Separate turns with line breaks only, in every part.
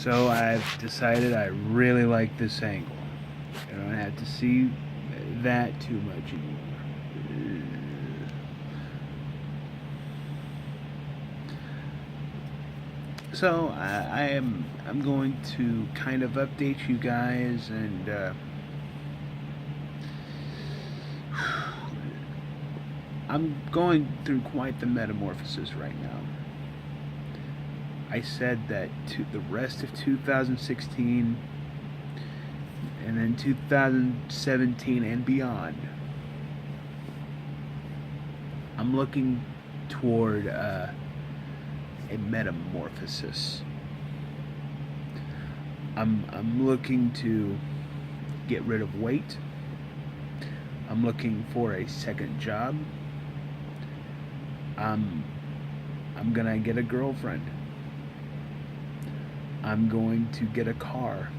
So I've decided I really like this angle. I don't have to see that too much anymore. So I'm going to kind of update you guys, and I'm going through quite the metamorphosis right now. I said that the rest of 2016 and then 2017 and beyond, I'm looking toward a metamorphosis. I'm looking to get rid of weight. I'm looking for a second job. I'm gonna get a girlfriend. I'm going to get a car.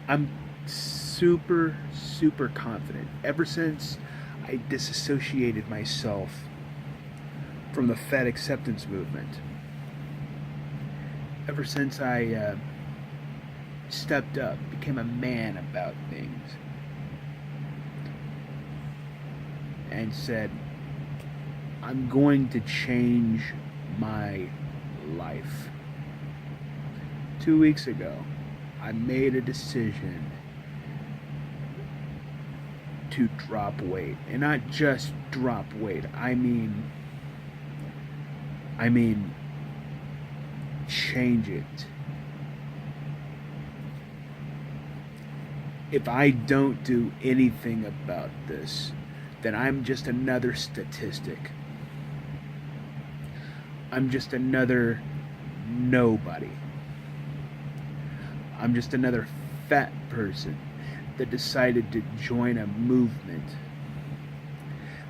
I'm super confident. Ever since I disassociated myself from the fat acceptance movement, ever since I stepped up, became a man about things, and said, I'm going to change my life. 2 weeks ago, I made a decision to drop weight. And not just drop weight, I mean change it. If I don't do anything about this, then I'm just another statistic. I'm just another nobody. I'm just another fat person that decided to join a movement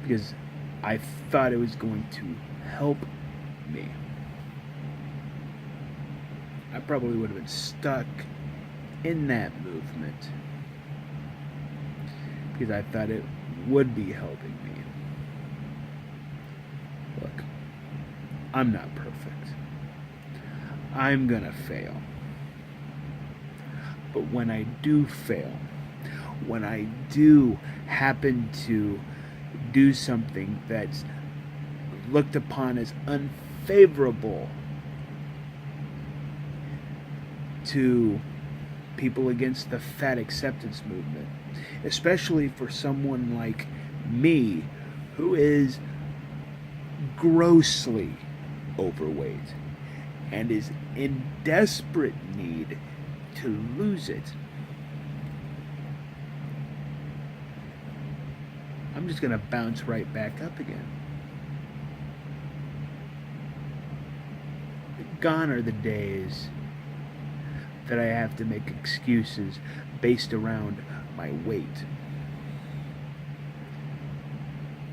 because I thought it was going to help me. I probably would have been stuck in that movement because I thought it would be helping me. Look, I'm not perfect. I'm gonna fail. But when I do fail, when I do happen to do something that's looked upon as unfavorable to people against the fat acceptance movement, especially for someone like me who is grossly overweight and is in desperate need to lose it, I'm just going to bounce right back up again. Gone are the days that I have to make excuses based around my weight.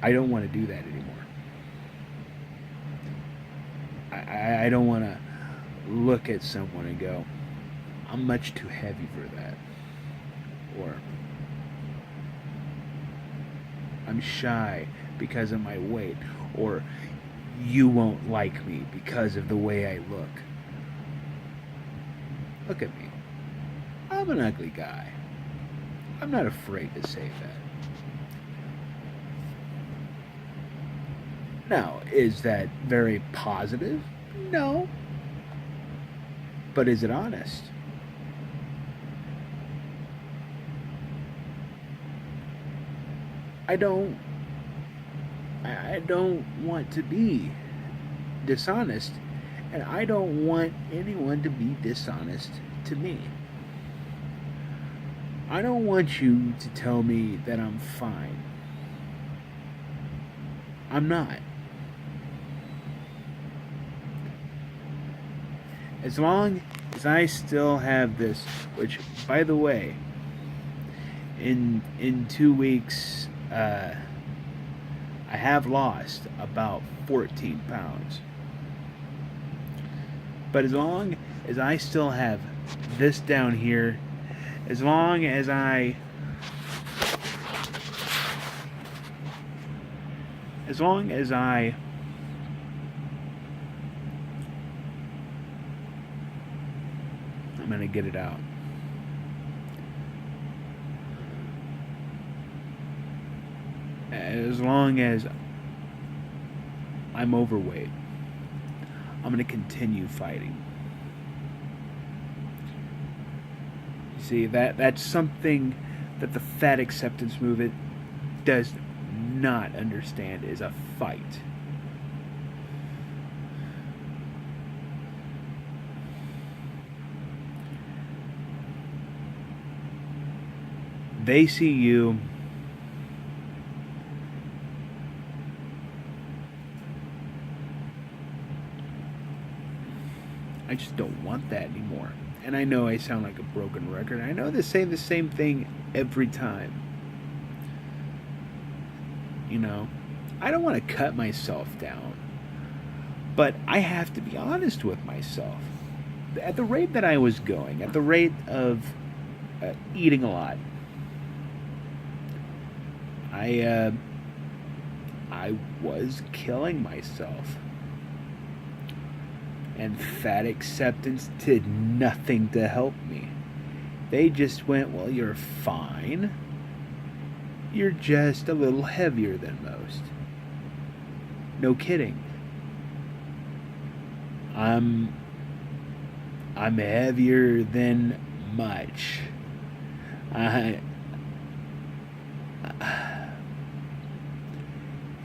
I don't want to do that anymore. I don't want to look at someone and go, I'm much too heavy for that. Or I'm shy because of my weight. Or you won't like me because of the way I look. Look at me. I'm an ugly guy. I'm not afraid to say that. Now, is that very positive? No. But is it honest? I don't want to be dishonest, and I don't want anyone to be dishonest to me. I don't want you to tell me that I'm fine. I'm not. As long as I still have this, which, by the way, in 2 weeks, I have lost about 14 pounds. But as long as I still have this down here, as long as I As long as I'm gonna get it out. As long as I'm overweight, I'm gonna continue fighting. You see, that's something that the fat acceptance movement does not understand is a fight. They see you I just don't want that anymore. And I know I sound like a broken record. I know they say the same thing every time. You know, I don't want to cut myself down, but I have to be honest with myself. At the rate that I was going, at the rate of eating a lot, I I was killing myself. And fat acceptance did nothing to help me. They just went, well, you're fine. You're just a little heavier than most. No kidding. I'm heavier than much. It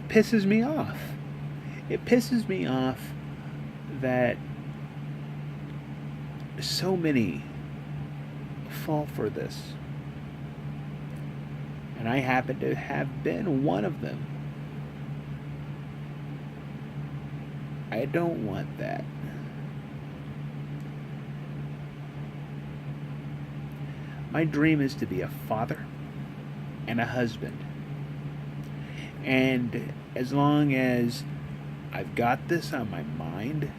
pisses me off. It pisses me off that so many fall for this. And I happen to have been one of them. I don't want that. My dream is to be a father and a husband. And as long as I've got this on my mind,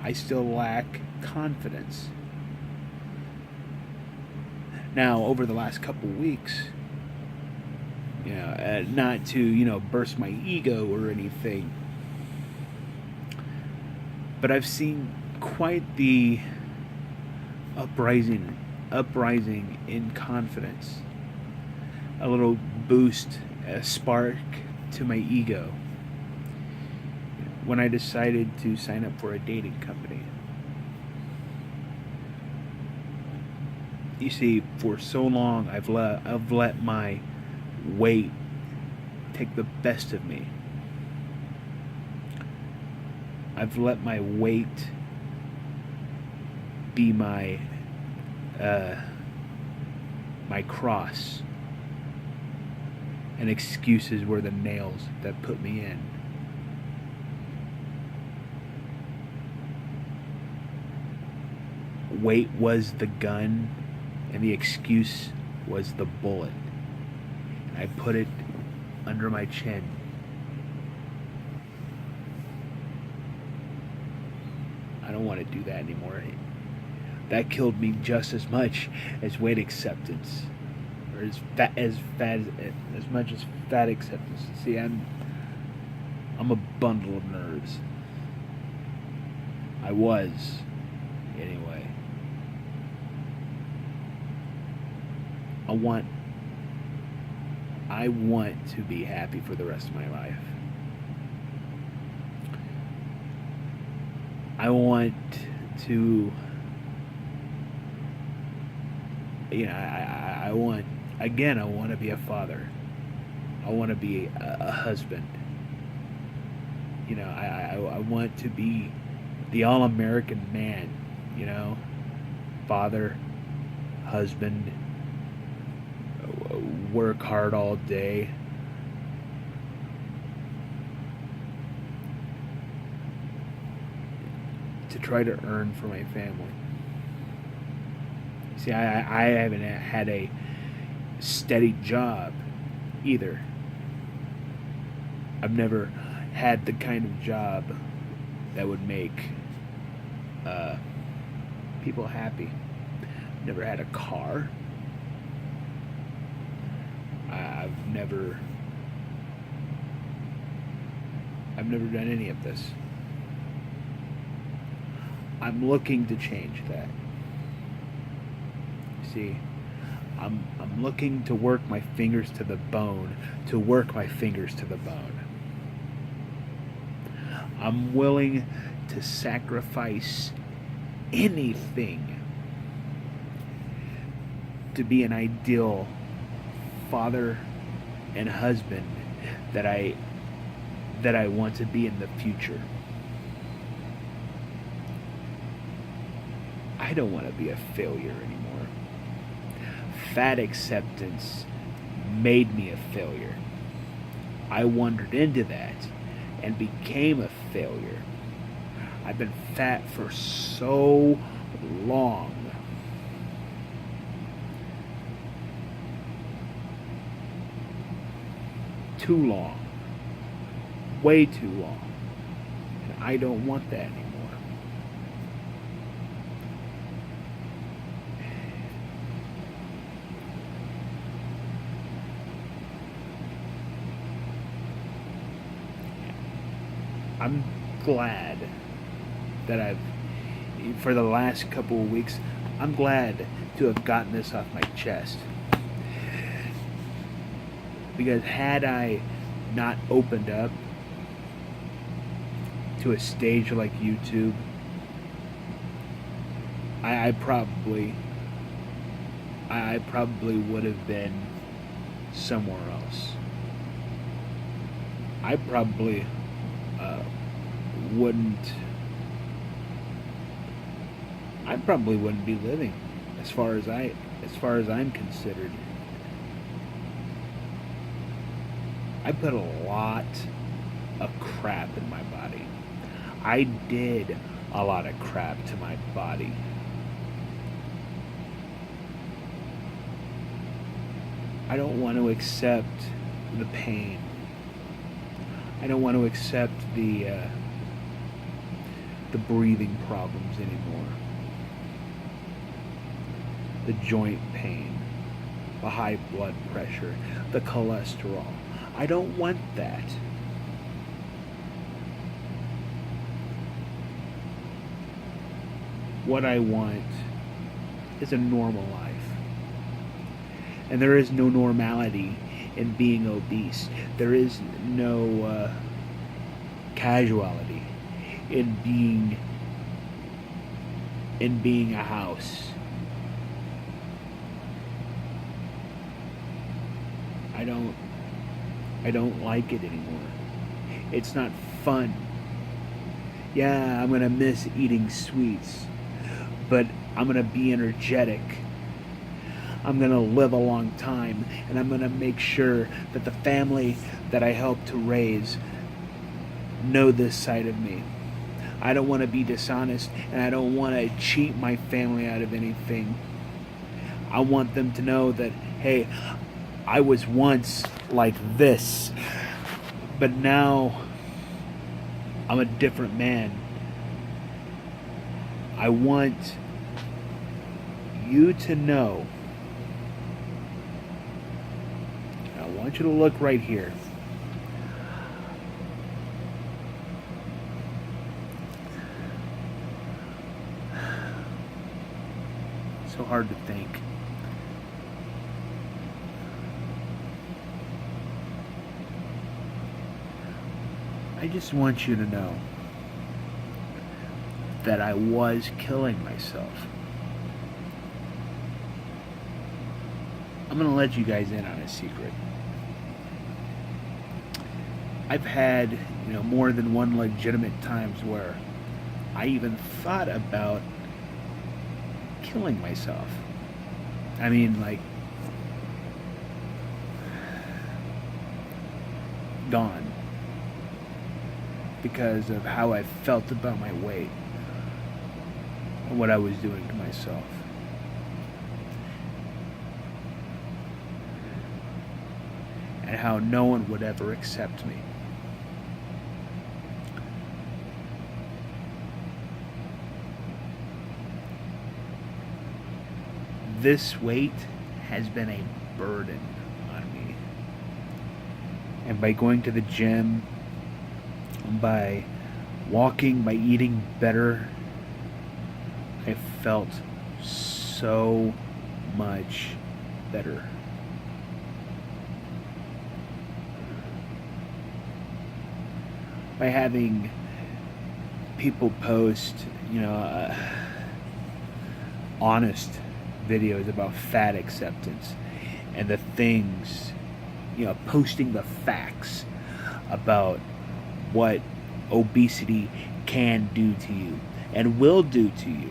I still lack confidence. Now, over the last couple weeks, not to, burst my ego or anything, but I've seen quite the uprising in confidence. A little boost, a spark to my ego when I decided to sign up for a dating company. You see, for so long I've let my weight take the best of me. I've let my weight be my cross, and excuses were the nails that put me in. Weight was the gun, and the excuse was the bullet. And I put it under my chin. I don't want to do that anymore. That killed me just as much as weight acceptance, or as much as fat acceptance. See, I'm a bundle of nerves. I was, anyway. I want to be happy for the rest of my life. I want to, I want to be a father. I want to be a husband. I want to be the all-American man, father, husband, work hard all day. To try to earn for my family. See, I haven't had a steady job either. I've never had the kind of job that would make people happy. Never had a car. I've never I've never done any of this. I'm looking to change that. See, I'm looking to work my fingers to the bone, to work my fingers to the bone. I'm willing to sacrifice anything to be an ideal father and husband that I want to be in the future. I don't want to be a failure anymore. Fat acceptance made me a failure. I wandered into that and became a failure. I've been fat for so long. Too long. Way too long. And I don't want that anymore. I'm glad that for the last couple of weeks, I'm glad to have gotten this off my chest. Because had I not opened up to a stage like YouTube, I probably would have been somewhere else. I probably wouldn't be living as far as I'm considered. I put a lot of crap in my body. I did a lot of crap to my body. I don't want to accept the pain. I don't want to accept the breathing problems anymore. The joint pain, the high blood pressure, the cholesterol. I don't want that. What I want is a normal life. And there is no normality in being obese. There is no casuality in being a house. I don't like it anymore. It's not fun. Yeah, I'm gonna miss eating sweets, but I'm gonna be energetic. I'm gonna live a long time, and I'm gonna make sure that the family that I help to raise know this side of me. I don't want to be dishonest, and I don't want to cheat my family out of anything. I want them to know that, hey, I was once like this, but now I'm a different man. I want you to know. I want you to look right here. So hard to think. I just want you to know that I was killing myself. I'm going to let you guys in on a secret. I've had, more than one legitimate times where I even thought about killing myself. I mean, like, gone. Because of how I felt about my weight and what I was doing to myself. And how no one would ever accept me. This weight has been a burden on me. And by going to the gym, by walking, by eating better, I felt so much better. By having people post, honest videos about fat acceptance and the things, posting the facts about what obesity can do to you and will do to you.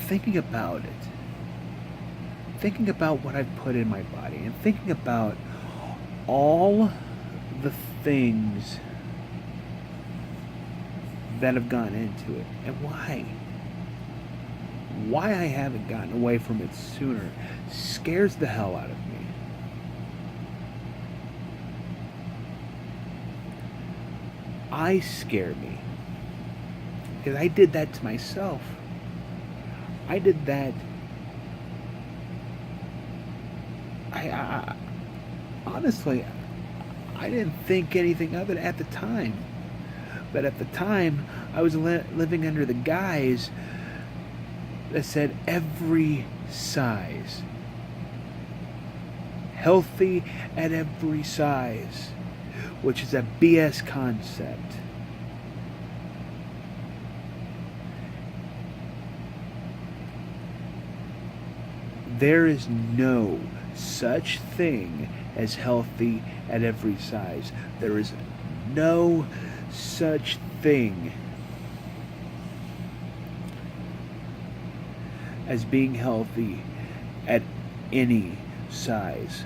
Thinking about it, thinking about what I've put in my body, and thinking about all the things that have gone into it and why I haven't gotten away from it sooner scares the hell out of me. I scare me because I did that to myself. I did that. I honestly, I didn't think anything of it at the time. But at the time, I was living under the guise that said every size. Healthy at every size, which is a BS concept. There is no such thing as healthy at every size. There is no such thing as being healthy at any size.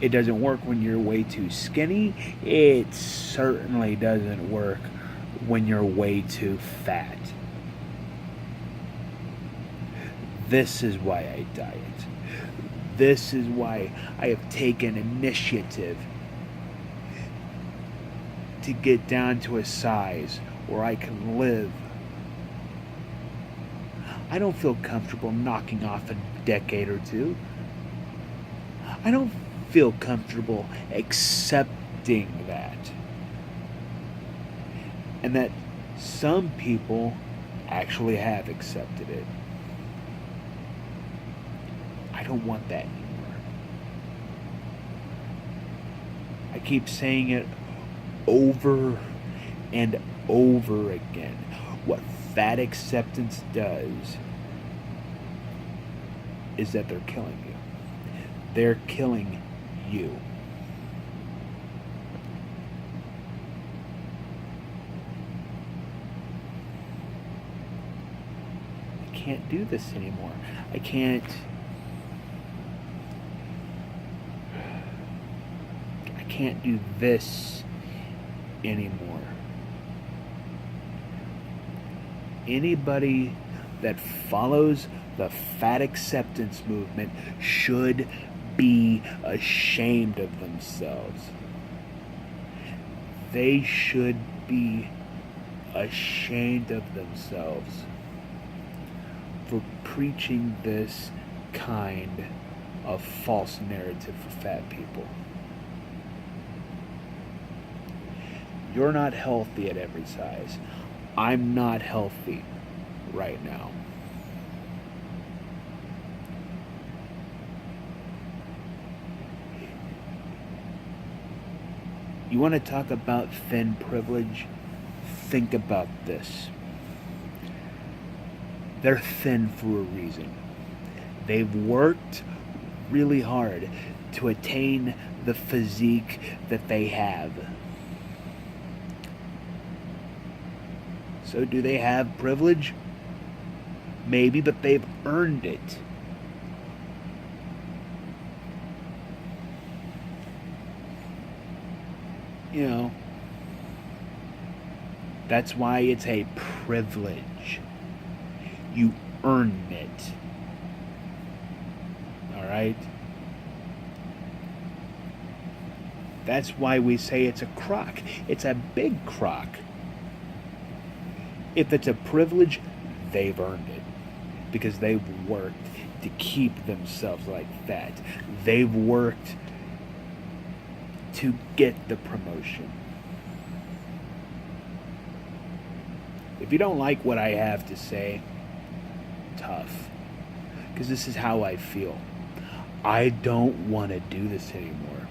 It doesn't work when you're way too skinny. It certainly doesn't work when you're way too fat. This is why I diet. This is why I have taken initiative to get down to a size where I can live. I don't feel comfortable knocking off a decade or two. I don't feel comfortable accepting that. And that some people actually have accepted it. I don't want that anymore. I keep saying it over and over again. What fat acceptance does is that they're killing you. They're killing you. I can't do this anymore. I can't do this anymore. Anybody that follows the fat acceptance movement should be ashamed of themselves. They should be ashamed of themselves for preaching this kind of false narrative for fat people. You're not healthy at every size. I'm not healthy right now. You want to talk about thin privilege? Think about this. They're thin for a reason. They've worked really hard to attain the physique that they have. So do they have privilege? Maybe, but they've earned it. You know, that's why it's a privilege. You earn it. Alright? That's why we say it's a crock. It's a big crock. If it's a privilege, they've earned it because they've worked to keep themselves like that. They've worked to get the promotion. If you don't like what I have to say, tough. Because this is how I feel. I don't want to do this anymore.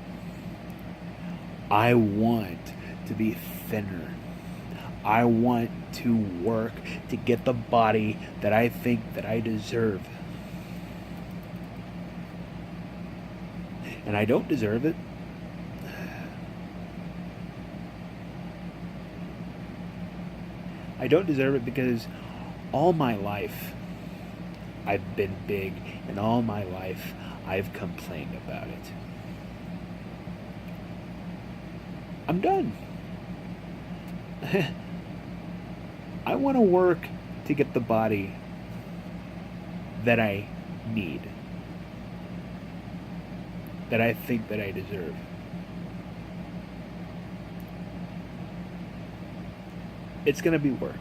I want to be thinner. I want to work to get the body that I think that I deserve. And I don't deserve it. I don't deserve it because all my life I've been big, and all my life I've complained about it. I'm done. I want to work to get the body that I need, that I think that I deserve. It's going to be work.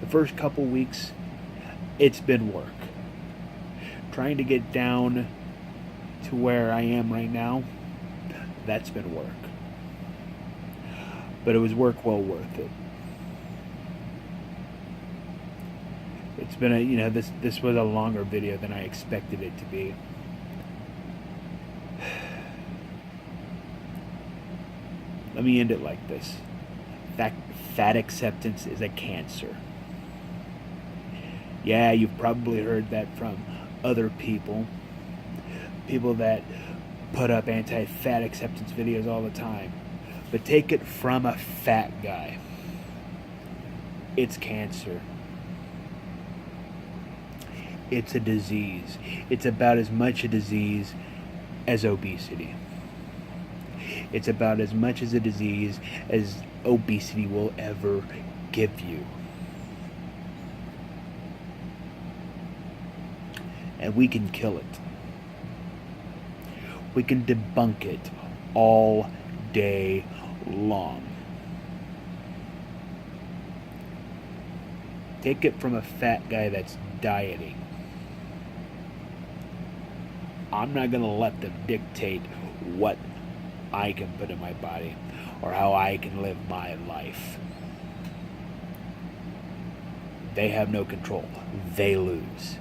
The first couple weeks, it's been work. Trying to get down to where I am right now, that's been work. But it was work well worth it. It's been this was a longer video than I expected it to be. Let me end it like this. Fat acceptance is a cancer. Yeah, you've probably heard that from other people. People that put up anti-fat acceptance videos all the time. But take it from a fat guy. It's cancer. It's a disease. It's about as much a disease as obesity. It's about as much as a disease as obesity will ever give you. And we can kill it. We can debunk it all day long. Take it from a fat guy that's dieting. I'm not going to let them dictate what I can put in my body or how I can live my life. They have no control. They lose.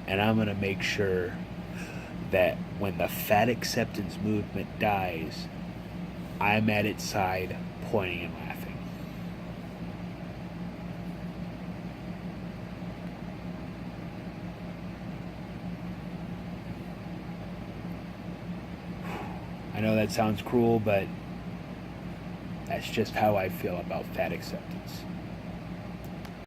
And I'm going to make sure that when the fat acceptance movement dies, I'm at its side, pointing and laughing. I know that sounds cruel, but that's just how I feel about fat acceptance.